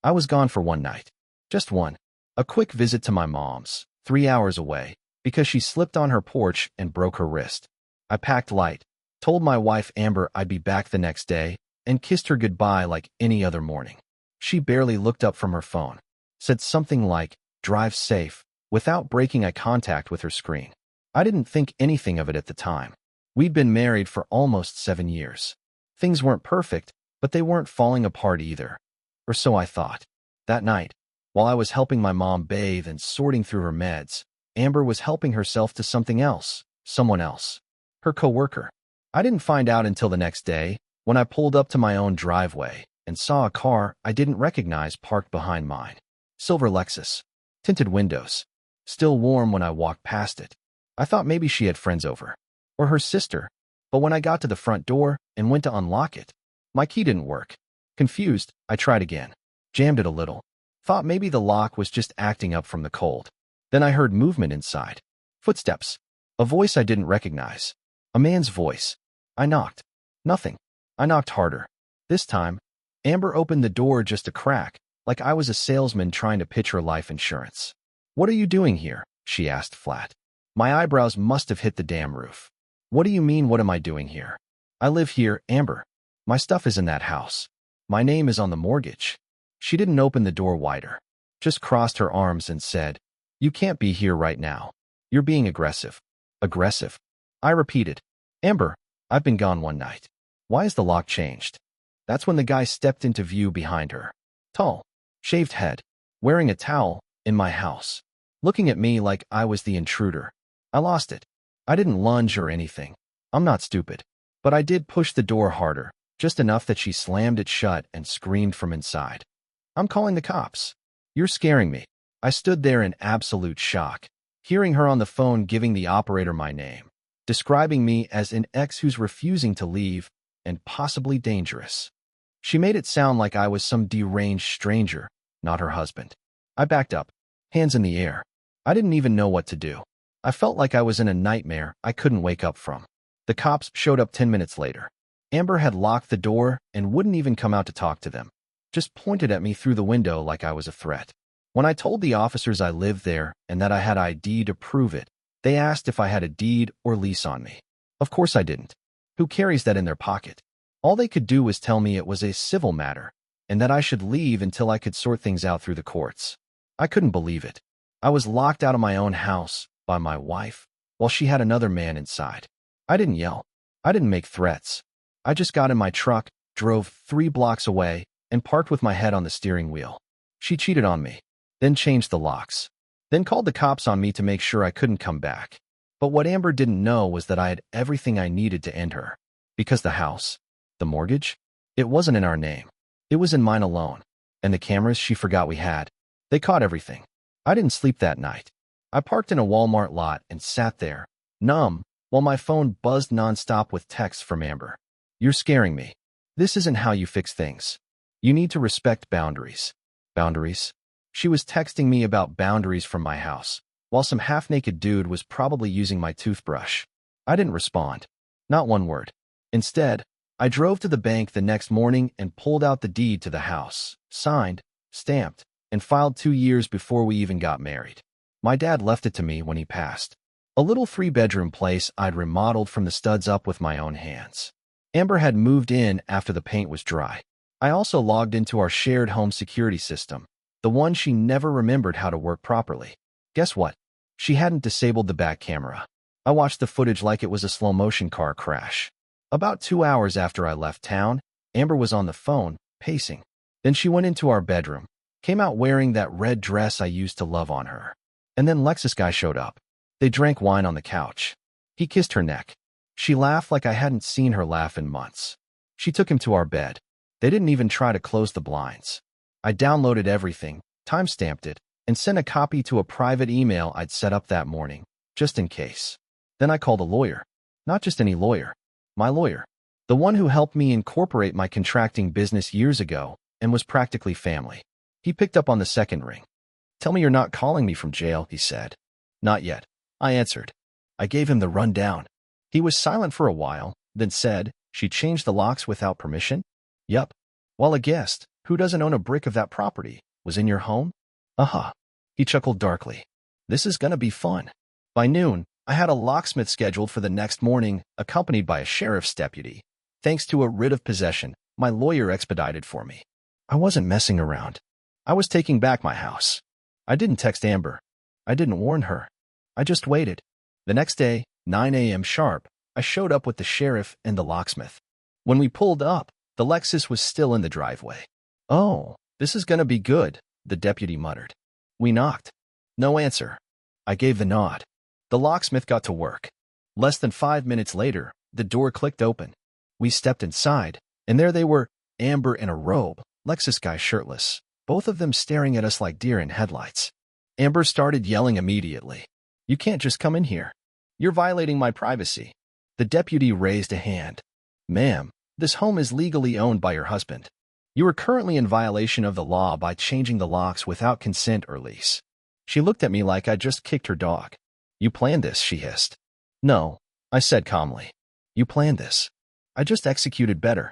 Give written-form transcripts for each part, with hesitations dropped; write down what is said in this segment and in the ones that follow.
I was gone for one night. Just one. A quick visit to my mom's, 3 hours away, because she slipped on her porch and broke her wrist. I packed light, told my wife Amber I'd be back the next day, and kissed her goodbye like any other morning. She barely looked up from her phone, said something like, "Drive safe," without breaking eye contact with her screen. I didn't think anything of it at the time. We'd been married for almost 7 years. Things weren't perfect, but they weren't falling apart either. Or so I thought. That night, while I was helping my mom bathe and sorting through her meds, Amber was helping herself to something else, someone else. Her coworker. I didn't find out until the next day, when I pulled up to my own driveway and saw a car I didn't recognize parked behind mine. Silver Lexus. Tinted windows. Still warm when I walked past it. I thought maybe she had friends over. Or her sister. But when I got to the front door and went to unlock it, my key didn't work. Confused, I tried again. Jammed it a little. Thought maybe the lock was just acting up from the cold. Then I heard movement inside. Footsteps. A voice I didn't recognize. A man's voice. I knocked. Nothing. I knocked harder. This time, Amber opened the door just a crack, like I was a salesman trying to pitch her life insurance. "What are you doing here?" she asked flat. My eyebrows must have hit the damn roof. "What do you mean, what am I doing here? I live here, Amber. My stuff is in that house. My name is on the mortgage." She didn't open the door wider, just crossed her arms and said, "You can't be here right now. You're being aggressive." Aggressive? I repeated. "Amber, I've been gone one night. Why is the lock changed?" That's when the guy stepped into view behind her. Tall, shaved head, wearing a towel, in my house, looking at me like I was the intruder. I lost it. I didn't lunge or anything. I'm not stupid. But I did push the door harder, just enough that she slammed it shut and screamed from inside. "I'm calling the cops. You're scaring me." I stood there in absolute shock, hearing her on the phone giving the operator my name, describing me as an ex who's refusing to leave and possibly dangerous. She made it sound like I was some deranged stranger, not her husband. I backed up, hands in the air. I didn't even know what to do. I felt like I was in a nightmare I couldn't wake up from. The cops showed up 10 minutes later. Amber had locked the door and wouldn't even come out to talk to them, just pointed at me through the window like I was a threat. When I told the officers I lived there and that I had ID to prove it, they asked if I had a deed or lease on me. Of course I didn't. Who carries that in their pocket? All they could do was tell me it was a civil matter and that I should leave until I could sort things out through the courts. I couldn't believe it. I was locked out of my own house by my wife while she had another man inside. I didn't yell. I didn't make threats. I just got in my truck, drove 3 blocks away, and parked with my head on the steering wheel. She cheated on me, then changed the locks, then called the cops on me to make sure I couldn't come back. But what Amber didn't know was that I had everything I needed to end her. Because the house, the mortgage, it wasn't in our name. It was in mine alone. And the cameras she forgot we had, they caught everything. I didn't sleep that night. I parked in a Walmart lot and sat there, numb, while my phone buzzed nonstop with texts from Amber. "You're scaring me. This isn't how you fix things. You need to respect boundaries." Boundaries? She was texting me about boundaries from my house, while some half-naked dude was probably using my toothbrush. I didn't respond. Not one word. Instead, I drove to the bank the next morning and pulled out the deed to the house, signed, stamped, and filed 2 years before we even got married. My dad left it to me when he passed. A little 3-bedroom place I'd remodeled from the studs up with my own hands. Amber had moved in after the paint was dry. I also logged into our shared home security system, the one she never remembered how to work properly. Guess what? She hadn't disabled the back camera. I watched the footage like it was a slow-motion car crash. About 2 hours after I left town, Amber was on the phone, pacing. Then she went into our bedroom, came out wearing that red dress I used to love on her. And then Lexus guy showed up. They drank wine on the couch. He kissed her neck. She laughed like I hadn't seen her laugh in months. She took him to our bed. They didn't even try to close the blinds. I downloaded everything, timestamped it, and sent a copy to a private email I'd set up that morning, just in case. Then I called a lawyer. Not just any lawyer. My lawyer. The one who helped me incorporate my contracting business years ago and was practically family. He picked up on the second ring. "Tell me you're not calling me from jail," he said. "Not yet," I answered. I gave him the rundown. He was silent for a while, then said, "She changed the locks without permission?" "Yup. While a guest, Who doesn't own a brick of that property? Was in your home? Uh-huh. He chuckled darkly. This is gonna be fun. By noon, I had a locksmith scheduled for the next morning, accompanied by a sheriff's deputy. Thanks to a writ of possession, my lawyer expedited for me. I wasn't messing around. I was taking back my house. I didn't text Amber. I didn't warn her. I just waited. The next day, 9 a.m. sharp, I showed up with the sheriff and the locksmith. When we pulled up, the Lexus was still in the driveway. Oh, this is gonna be good, the deputy muttered. We knocked. No answer. I gave the nod. The locksmith got to work. Less than 5 minutes later, the door clicked open. We stepped inside, and there they were, Amber in a robe, Lexus guy shirtless, both of them staring at us like deer in headlights. Amber started yelling immediately. You can't just come in here. You're violating my privacy. The deputy raised a hand. Ma'am, this home is legally owned by your husband. You are currently in violation of the law by changing the locks without consent or lease. She looked at me like I just kicked her dog. You planned this, she hissed. No, I said calmly. You planned this. I just executed better.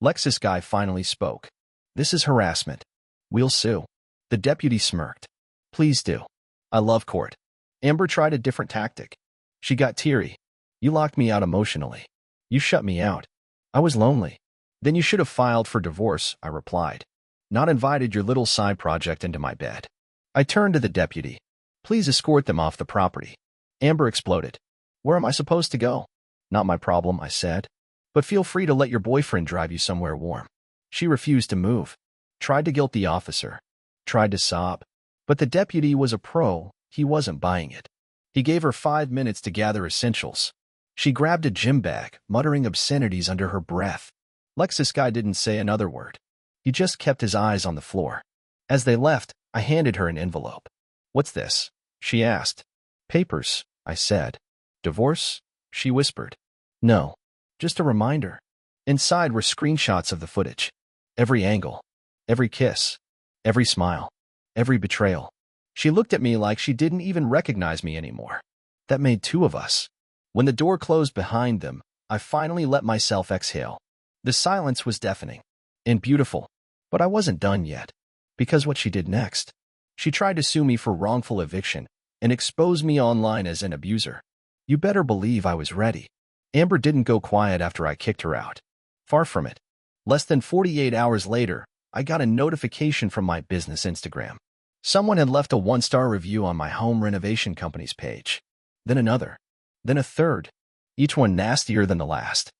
Lexus guy finally spoke. This is harassment. We'll sue. The deputy smirked. Please do. I love court. Amber tried a different tactic. She got teary. You locked me out emotionally. You shut me out. I was lonely. Then you should have filed for divorce, I replied. Not invited your little side project into my bed. I turned to the deputy. Please escort them off the property. Amber exploded. Where am I supposed to go? Not my problem, I said. But feel free to let your boyfriend drive you somewhere warm. She refused to move. Tried to guilt the officer. Tried to sob. But the deputy was a pro. He wasn't buying it. He gave her 5 minutes to gather essentials. She grabbed a gym bag, muttering obscenities under her breath. Lexus guy didn't say another word. He just kept his eyes on the floor. As they left, I handed her an envelope. What's this? She asked. Papers, I said. Divorce? She whispered. No, just a reminder. Inside were screenshots of the footage. Every angle, every kiss, every smile, every betrayal. She looked at me like she didn't even recognize me anymore. That made 2 of us. When the door closed behind them, I finally let myself exhale. The silence was deafening and beautiful, but I wasn't done yet. Because what she did next, she tried to sue me for wrongful eviction and expose me online as an abuser. You better believe I was ready. Amber didn't go quiet after I kicked her out. Far from it. Less than 48 hours later, I got a notification from my business Instagram. Someone had left a 1-star review on my home renovation company's page. Then another. Then a third. Each one nastier than the last.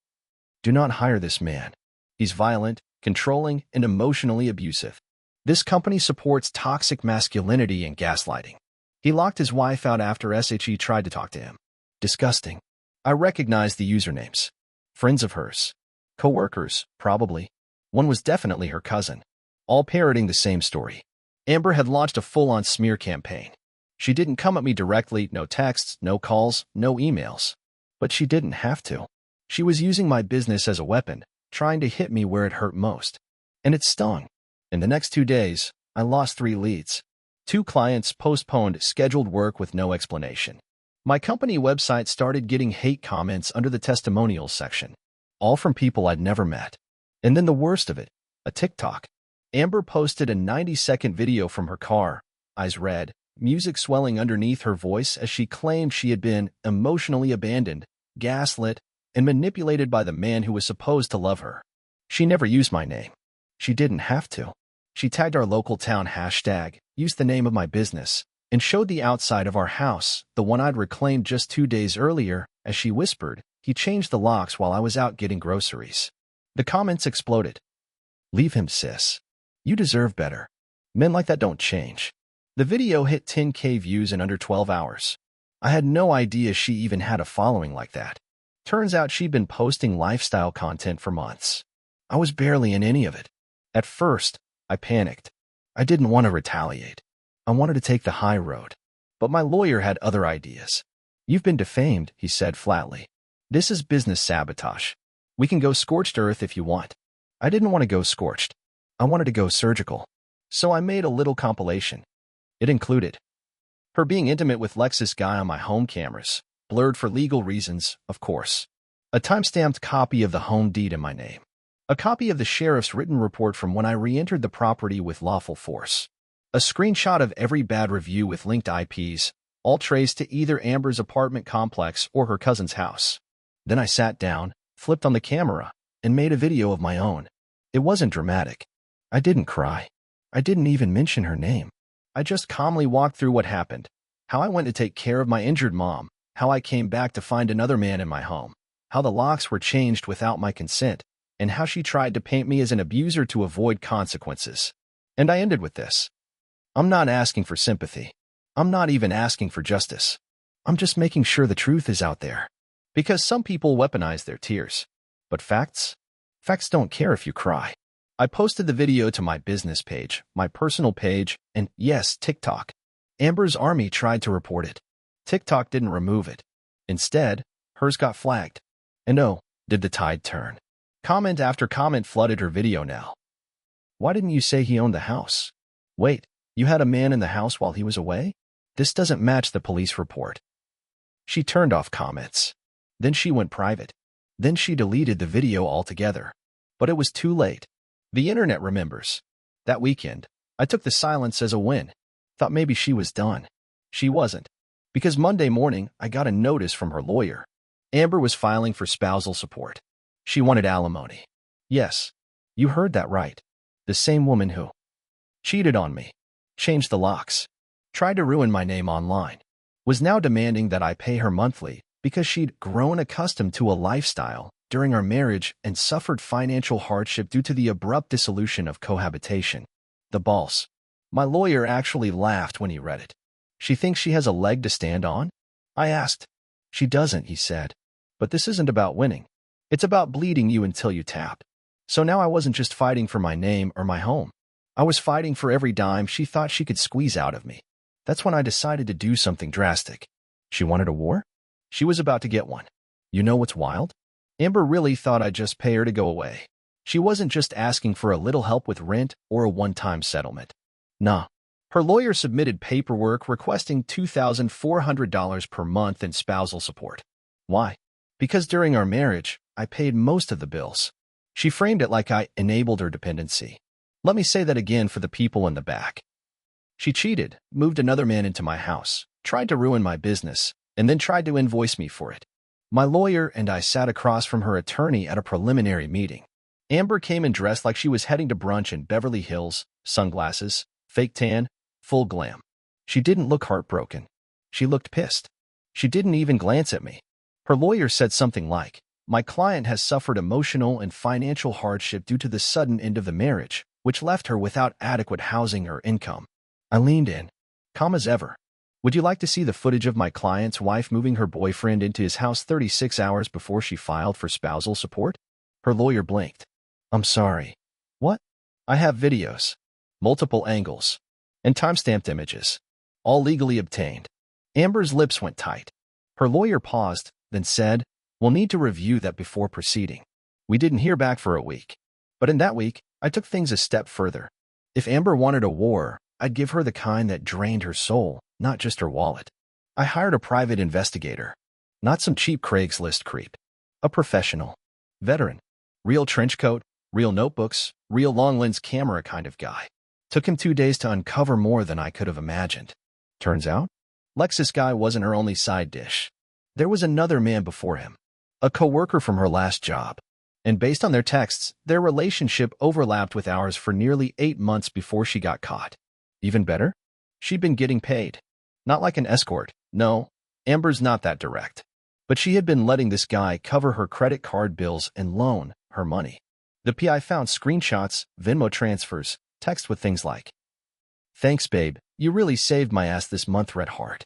Do not hire this man. He's violent, controlling, and emotionally abusive. This company supports toxic masculinity and gaslighting. He locked his wife out after she tried to talk to him. Disgusting. I recognized the usernames. Friends of hers. Coworkers, probably. One was definitely her cousin. All parroting the same story. Amber had launched a full-on smear campaign. She didn't come at me directly, no texts, no calls, no emails. But she didn't have to. She was using my business as a weapon, trying to hit me where it hurt most. And it stung. In the next 2 days, I lost 3 leads. 2 clients postponed scheduled work with no explanation. My company website started getting hate comments under the testimonials section, all from people I'd never met. And then the worst of it, a TikTok. Amber posted a 90-second video from her car, eyes red, music swelling underneath her voice as she claimed she had been emotionally abandoned, gaslit, and manipulated by the man who was supposed to love her. She never used my name. She didn't have to. She tagged our local town hashtag, used the name of my business, and showed the outside of our house, the one I'd reclaimed just 2 days earlier, as she whispered, he changed the locks while I was out getting groceries. The comments exploded. Leave him, sis. You deserve better. Men like that don't change. The video hit 10K views in under 12 hours. I had no idea she even had a following like that. Turns out she'd been posting lifestyle content for months. I was barely in any of it. At first, I panicked. I didn't want to retaliate. I wanted to take the high road. But my lawyer had other ideas. You've been defamed, he said flatly. This is business sabotage. We can go scorched earth if you want. I didn't want to go scorched. I wanted to go surgical. So I made a little compilation. It included her being intimate with Lexus guy on my home cameras, blurred for legal reasons, of course. A time-stamped copy of the home deed in my name. A copy of the sheriff's written report from when I re-entered the property with lawful force. A screenshot of every bad review with linked IPs, all traced to either Amber's apartment complex or her cousin's house. Then I sat down, flipped on the camera, and made a video of my own. It wasn't dramatic. I didn't cry. I didn't even mention her name. I just calmly walked through what happened. How I went to take care of my injured mom. How I came back to find another man in my home. How the locks were changed without my consent. And how she tried to paint me as an abuser to avoid consequences. And I ended with this. I'm not asking for sympathy. I'm not even asking for justice. I'm just making sure the truth is out there. Because some people weaponize their tears. But facts don't care if you cry. I posted the video to my business page, my personal page, and yes, TikTok. Amber's army tried to report it. TikTok didn't remove it. Instead, hers got flagged. And oh, did the tide turn. Comment after comment flooded her video now. Why didn't you say he owned the house? Wait, you had a man in the house while he was away? This doesn't match the police report. She turned off comments. Then she went private. Then she deleted the video altogether. But it was too late. The internet remembers. That weekend, I took the silence as a win. Thought maybe she was done. She wasn't. Because Monday morning, I got a notice from her lawyer. Amber was filing for spousal support. She wanted alimony. Yes, you heard that right. The same woman who cheated on me, changed the locks, tried to ruin my name online, was now demanding that I pay her monthly because she'd grown accustomed to a lifestyle during our marriage and suffered financial hardship due to the abrupt dissolution of cohabitation. The balls. My lawyer actually laughed when he read it. She thinks she has a leg to stand on? I asked. She doesn't, he said. But this isn't about winning. It's about bleeding you until you tap. So now I wasn't just fighting for my name or my home. I was fighting for every dime she thought she could squeeze out of me. That's when I decided to do something drastic. She wanted a war? She was about to get one. You know what's wild? Amber really thought I'd just pay her to go away. She wasn't just asking for a little help with rent or a one-time settlement. Nah. Her lawyer submitted paperwork requesting $2,400 per month in spousal support. Why? Because during our marriage, I paid most of the bills. She framed it like I enabled her dependency. Let me say that again for the people in the back. She cheated, moved another man into my house, tried to ruin my business, and then tried to invoice me for it. My lawyer and I sat across from her attorney at a preliminary meeting. Amber came in dressed like she was heading to brunch in Beverly Hills, sunglasses, fake tan, full glam. She didn't look heartbroken. She looked pissed. She didn't even glance at me. Her lawyer said something like, "My client has suffered emotional and financial hardship due to the sudden end of the marriage, which left her without adequate housing or income." I leaned in, calm as ever. Would you like to see the footage of my client's wife moving her boyfriend into his house 36 hours before she filed for spousal support? Her lawyer blinked. I'm sorry. What? I have videos, multiple angles, and timestamped images, all legally obtained. Amber's lips went tight. Her lawyer paused, then said, "We'll need to review that before proceeding." We didn't hear back for a week. But in that week, I took things a step further. If Amber wanted a war, I'd give her the kind that drained her soul, not just her wallet. I hired a private investigator. Not some cheap Craigslist creep. A professional. Veteran. Real trench coat, real notebooks, real long lens camera kind of guy. Took him 2 days to uncover more than I could have imagined. Turns out, Lexus guy wasn't her only side dish. There was another man before him. A coworker from her last job. And based on their texts, their relationship overlapped with ours for nearly 8 months before she got caught. Even better? She'd been getting paid. Not like an escort. No, Amber's not that direct. But she had been letting this guy cover her credit card bills and loan her money. The PI found screenshots, Venmo transfers, text with things like, "Thanks, babe. You really saved my ass this month, Red Heart."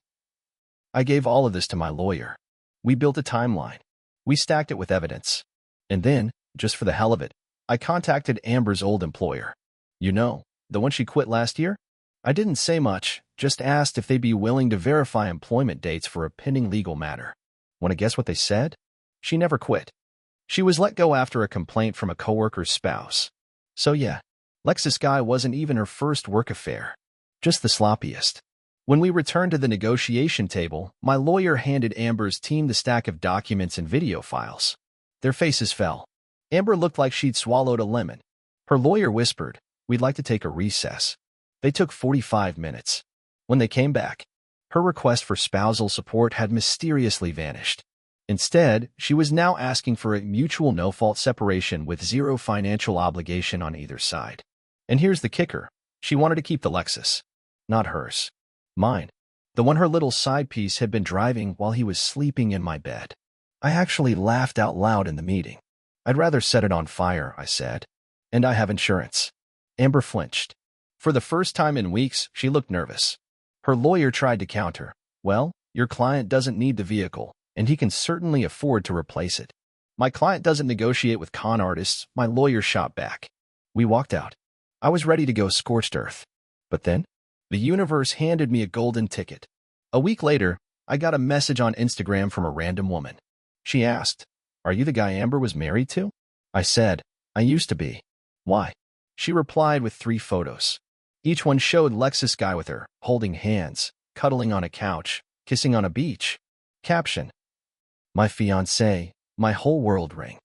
I gave all of this to my lawyer. We built a timeline. We stacked it with evidence. And then, just for the hell of it, I contacted Amber's old employer. You know, the one she quit last year? I didn't say much, just asked if they'd be willing to verify employment dates for a pending legal matter. Want to guess what they said? She never quit. She was let go after a complaint from a coworker's spouse. So yeah, Lexus guy wasn't even her first work affair. Just the sloppiest. When we returned to the negotiation table, my lawyer handed Amber's team the stack of documents and video files. Their faces fell. Amber looked like she'd swallowed a lemon. Her lawyer whispered, "We'd like to take a recess." They took 45 minutes. When they came back, her request for spousal support had mysteriously vanished. Instead, she was now asking for a mutual no-fault separation with zero financial obligation on either side. And here's the kicker. She wanted to keep the Lexus. Not hers. Mine. The one her little side piece had been driving while he was sleeping in my bed. I actually laughed out loud in the meeting. "I'd rather set it on fire," I said. "And I have insurance." Amber flinched. For the first time in weeks, she looked nervous. Her lawyer tried to counter. "Well, your client doesn't need the vehicle, and he can certainly afford to replace it." "My client doesn't negotiate with con artists," my lawyer shot back. We walked out. I was ready to go scorched earth. But then, the universe handed me a golden ticket. A week later, I got a message on Instagram from a random woman. She asked, "Are you the guy Amber was married to?" I said, "I used to be." "Why?" She replied with 3 photos. Each one showed Lexus guy with her, holding hands, cuddling on a couch, kissing on a beach. Caption: "My fiancé, my whole world ring."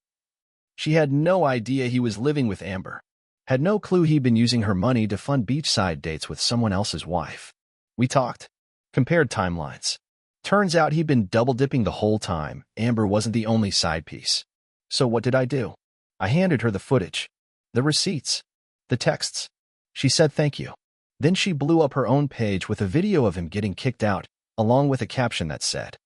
She had no idea he was living with Amber. Had no clue he'd been using her money to fund beachside dates with someone else's wife. We talked. Compared timelines. Turns out he'd been double-dipping the whole time. Amber wasn't the only side piece. So what did I do? I handed her the footage. The receipts. The texts. She said thank you. Then she blew up her own page with a video of him getting kicked out, along with a caption that said,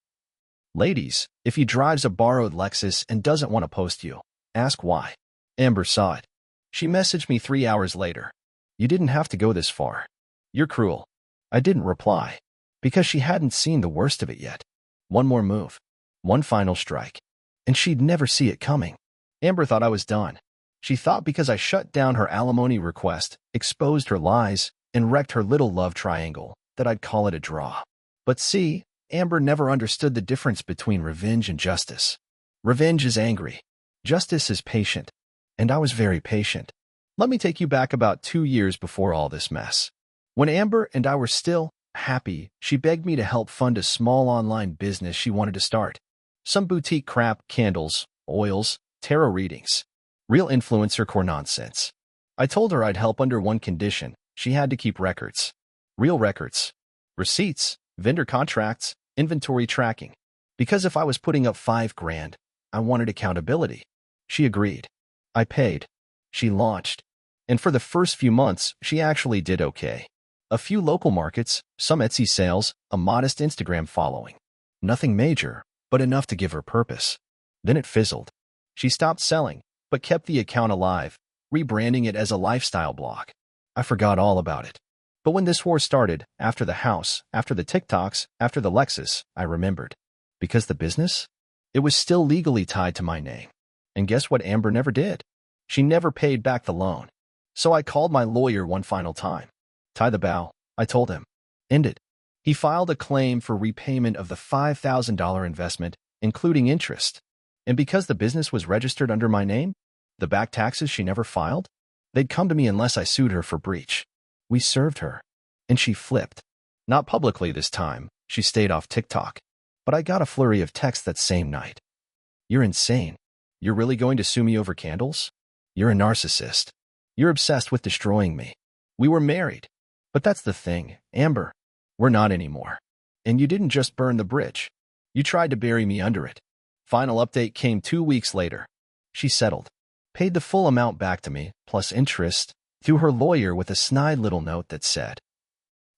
"Ladies, if he drives a borrowed Lexus and doesn't want to post you, ask why." Amber saw it. She messaged me 3 hours later. "You didn't have to go this far. You're cruel." I didn't reply, because she hadn't seen the worst of it yet. One more move. One final strike. And she'd never see it coming. Amber thought I was done. She thought because I shut down her alimony request, exposed her lies, and wrecked her little love triangle, that I'd call it a draw. But see, Amber never understood the difference between revenge and justice. Revenge is angry. Justice is patient. And I was very patient. Let me take you back about 2 years before all this mess. When Amber and I were still happy, she begged me to help fund a small online business she wanted to start. Some boutique crap, candles, oils, tarot readings. Real influencer core nonsense. I told her I'd help under one condition. She had to keep records. Real records. Receipts, vendor contracts, inventory tracking. Because if I was putting up $5,000, I wanted accountability. She agreed. I paid. She launched. And for the first few months, she actually did okay. A few local markets, some Etsy sales, a modest Instagram following. Nothing major, but enough to give her purpose. Then it fizzled. She stopped selling, but kept the account alive, rebranding it as a lifestyle blog. I forgot all about it. But when this war started, after the house, after the TikToks, after the Lexus, I remembered. Because the business? It was still legally tied to my name. And guess what Amber never did? She never paid back the loan. So I called my lawyer one final time. "Tie the bow," I told him. "End it." He filed a claim for repayment of the $5,000 investment, including interest. And because the business was registered under my name, the back taxes she never filed, they'd come to me unless I sued her for breach. We served her. And she flipped. Not publicly this time. She stayed off TikTok. But I got a flurry of texts that same night. "You're insane. You're really going to sue me over candles? You're a narcissist. You're obsessed with destroying me. We were married. But that's the thing, Amber. We're not anymore. And you didn't just burn the bridge. You tried to bury me under it." Final update came 2 weeks later. She settled. Paid the full amount back to me, plus interest, through her lawyer with a snide little note that said,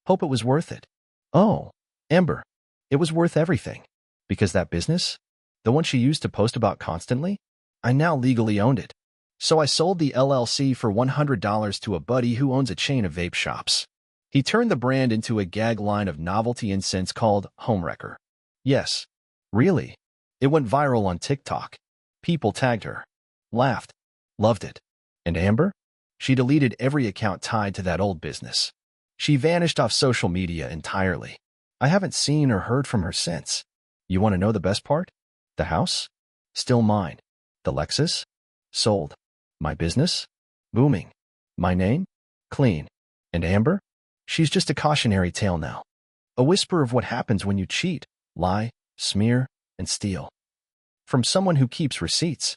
"Hope it was worth it." Oh, Amber, it was worth everything. Because that business, the one she used to post about constantly, I now legally owned it. So I sold the LLC for $100 to a buddy who owns a chain of vape shops. He turned the brand into a gag line of novelty incense called Homewrecker. Yes, really. It went viral on TikTok. People tagged her, laughed, loved it. And Amber? She deleted every account tied to that old business. She vanished off social media entirely. I haven't seen or heard from her since. You want to know the best part? The house? Still mine. The Lexus? Sold. My business? Booming. My name? Clean. And Amber? She's just a cautionary tale now. A whisper of what happens when you cheat, lie, smear, and steal. From someone who keeps receipts.